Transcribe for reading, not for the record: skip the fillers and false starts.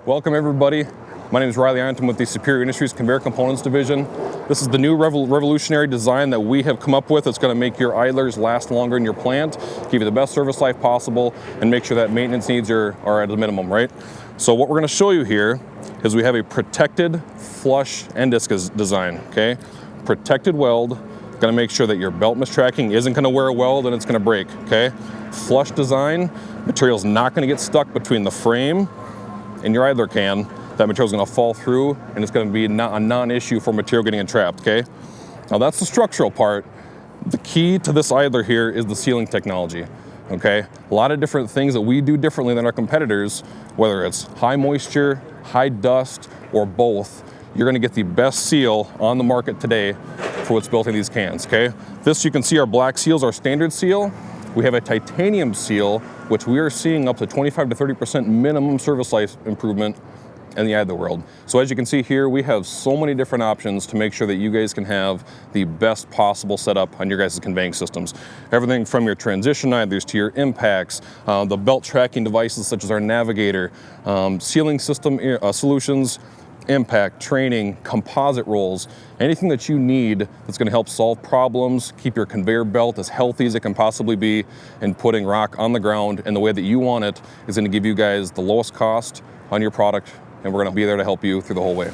Welcome everybody. My name is Riley Ironton with the Superior Industries Conveyor Components Division. This is the new revolutionary design that we have come up with. It's going to make your idlers last longer in your plant, give you the best service life possible, and make sure that maintenance needs are at a minimum, right? So what we're going to show you here is we have a protected flush end disc design, okay? Protected weld, going to make sure that your belt mistracking isn't going to wear a weld and it's going to break, okay? Flush design, material's not going to get stuck between the frame and your idler can. That material is going to fall through and it's going to be a non-issue for material getting entrapped, okay? Now that's the structural part. The key to this idler here is the sealing technology, okay? A lot of different things that we do differently than our competitors, whether it's high moisture, high dust, or both, you're going to get the best seal on the market today for what's built in these cans, okay? This, you can see our black seals, our standard seal. We have a titanium seal, which we are seeing up to 25 to 30% minimum service life improvement in the idler world. So as you can see here, we have so many different options to make sure that you guys can have the best possible setup on your guys' conveying systems. Everything from your transition idlers to your impacts, the belt tracking devices such as our Navigator, sealing system solutions, impact, training, composite rolls, anything that you need that's going to help solve problems, keep your conveyor belt as healthy as it can possibly be, and putting rock on the ground in the way that you want it is going to give you guys the lowest cost on your product, and we're going to be there to help you through the whole way.